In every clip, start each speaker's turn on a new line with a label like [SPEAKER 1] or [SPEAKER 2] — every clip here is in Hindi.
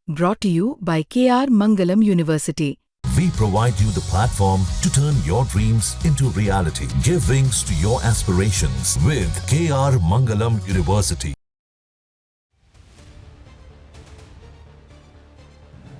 [SPEAKER 1] Brought to you by KR Mangalam University.
[SPEAKER 2] We provide you the platform to turn your dreams into reality. Give wings to your aspirations with KR Mangalam University.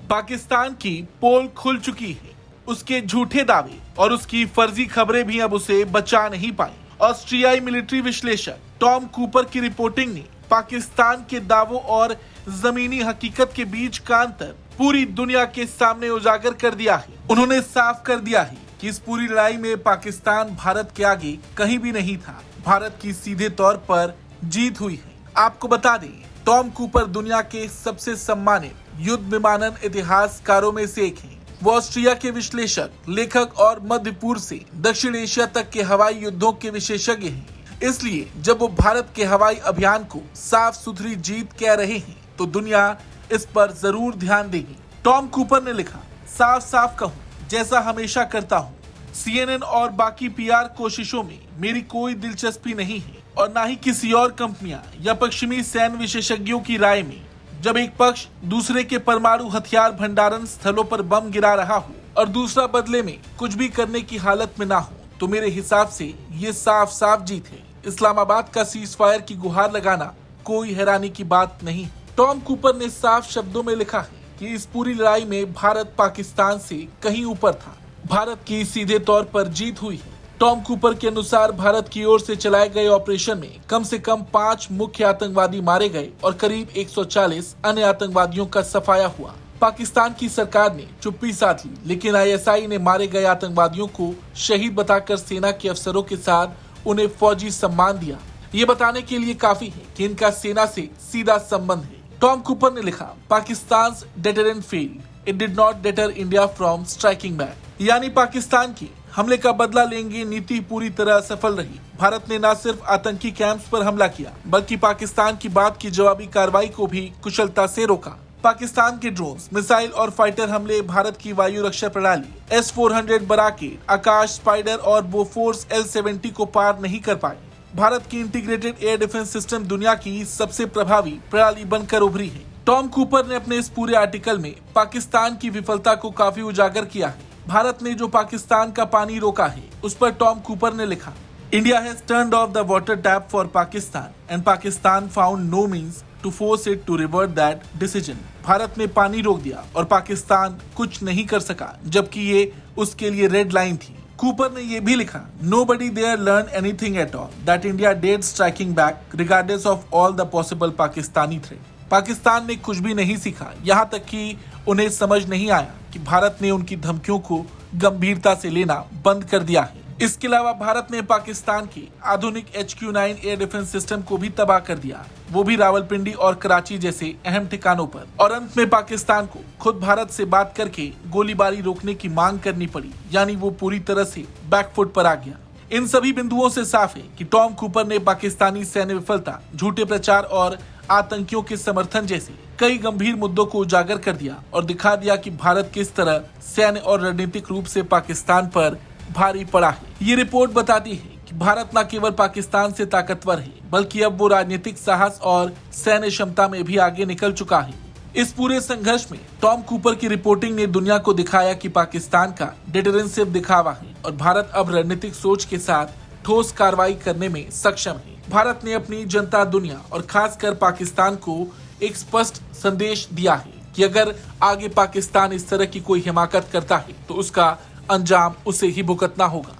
[SPEAKER 3] Pakistan की पोल खुल चुकी है। उसके झूठे दावे और उसकी फर्जी खबरें भी अब उसे बचा नहीं पाई। ऑस्ट्रियाई मिलिट्री विश्लेषक टॉम कूपर की रिपोर्टिंग ने पाकिस्तान के दावों और जमीनी हकीकत के बीच का अंतर पूरी दुनिया के सामने उजागर कर दिया है। उन्होंने साफ कर दिया है कि इस पूरी लड़ाई में पाकिस्तान भारत के आगे कहीं भी नहीं था। भारत की सीधे तौर पर जीत हुई है। आपको बता दें, टॉम कूपर दुनिया के सबसे सम्मानित युद्ध विमानन इतिहासकारों में से एक हैं। वो ऑस्ट्रिया के विश्लेषक, लेखक और मध्य पूर्व से दक्षिण एशिया तक के हवाई युद्धों के विशेषज्ञ हैं। इसलिए जब वो भारत के हवाई अभियान को साफ सुथरी जीत कह रहे हैं तो दुनिया इस पर जरूर ध्यान देगी। टॉम कूपर ने लिखा, साफ साफ कहूं, जैसा हमेशा करता हूं, CNN और बाकी PR कोशिशों में मेरी कोई दिलचस्पी नहीं है और ना ही किसी और कंपनियां या पश्चिमी सैन्य विशेषज्ञों की राय में। जब एक पक्ष दूसरे के परमाणु हथियार भंडारण स्थलों पर बम गिरा रहा हो और दूसरा बदले में कुछ भी करने की हालत में ना हो, तो मेरे हिसाब से ये साफ साफ जीत है। इस्लामाबाद का सीज फायर की गुहार लगाना कोई हैरानी की बात नहीं। टॉम कूपर ने साफ शब्दों में लिखा है कि इस पूरी लड़ाई में भारत पाकिस्तान से कहीं ऊपर था। भारत की सीधे तौर पर जीत हुई है। टॉम कूपर के अनुसार भारत की ओर से चलाए गए ऑपरेशन में कम से कम 5 मुख्य आतंकवादी मारे गए और करीब 140 अन्य आतंकवादियों का सफाया हुआ। पाकिस्तान की सरकार ने चुप्पी साध ली, लेकिन ISI ने मारे गए आतंकवादियों को शहीद बताकर सेना के अफसरों के साथ उन्हें फौजी सम्मान दिया। ये बताने के लिए काफी है कि इनका सेना से सीधा संबंध है। टॉम कूपर ने लिखा, Pakistan deterrent fail, it did not debtor India from striking back. यानी पाकिस्तान की हमले का बदला लेंगे नीति पूरी तरह सफल रही। भारत ने न सिर्फ आतंकी कैंप्स पर हमला किया, बल्कि पाकिस्तान की बात की जवाबी कार्रवाई को भी कुशलता से रोका। पाकिस्तान के ड्रोन्स, मिसाइल और फाइटर हमले भारत की वायु रक्षा प्रणाली S-400 बराके, आकाश स्पाइडर और बोफोर्स L-70 को पार नहीं कर पाए। भारत की इंटीग्रेटेड एयर डिफेंस सिस्टम दुनिया की सबसे प्रभावी प्रणाली बनकर उभरी है। टॉम कूपर ने अपने इस पूरे आर्टिकल में पाकिस्तान की विफलता को काफी उजागर किया है। भारत ने जो पाकिस्तान का पानी रोका है, उस पर टॉम कूपर ने लिखा, India has turned off the water tap for Pakistan and Pakistan found no means to force it to revert that decision. Bharat ने पानी रोक दिया और पाकिस्तान कुछ नहीं कर सका, जबकि ये उसके लिए रेड लाइन थी। कूपर ने यह भी लिखा, nobody there learn anything at all that India dead striking back regardless of all the possible Pakistani threat. Pakistan ने कुछ भी नहीं सीखा, यहाँ तक कि उन्हें समझ नहीं आया कि भारत ने उनकी धमकियों को गंभीरता से लेना बंद कर दिया है। इसके अलावा भारत ने पाकिस्तान के आधुनिक HQ-9 एयर डिफेंस सिस्टम को भी तबाह कर दिया, वो भी रावलपिंडी और कराची जैसे अहम ठिकानों पर। और अंत में पाकिस्तान को खुद भारत से बात करके गोलीबारी रोकने की मांग करनी पड़ी, यानी वो पूरी तरह से बैकफुट पर आ गया। इन सभी बिंदुओं से साफ है कि टॉम कूपर ने पाकिस्तानी सैन्य विफलता, झूठे प्रचार और आतंकियों के समर्थन जैसे कई गंभीर मुद्दों को उजागर कर दिया और दिखा दिया कि भारत किस तरह सैन्य और रणनीतिक रूप से पाकिस्तान पर भारी पड़ा है। ये रिपोर्ट बताती है कि भारत न केवल पाकिस्तान से ताकतवर है, बल्कि अब वो राजनीतिक साहस और सैन्य क्षमता में भी आगे निकल चुका है। इस पूरे संघर्ष में टॉम कूपर की रिपोर्टिंग ने दुनिया को दिखाया कि पाकिस्तान का डिटरेंस सिर्फ दिखावा है और भारत अब रणनीतिक सोच के साथ ठोस कार्रवाई करने में सक्षम है। भारत ने अपनी जनता, दुनिया और खासकर पाकिस्तान को एक स्पष्ट संदेश दिया है कि अगर आगे पाकिस्तान इस तरह की कोई हिमाकत करता है तो उसका अंजाम उसे ही भुगतना होगा।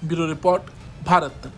[SPEAKER 3] ब्यूरो रिपोर्ट, भारत तक।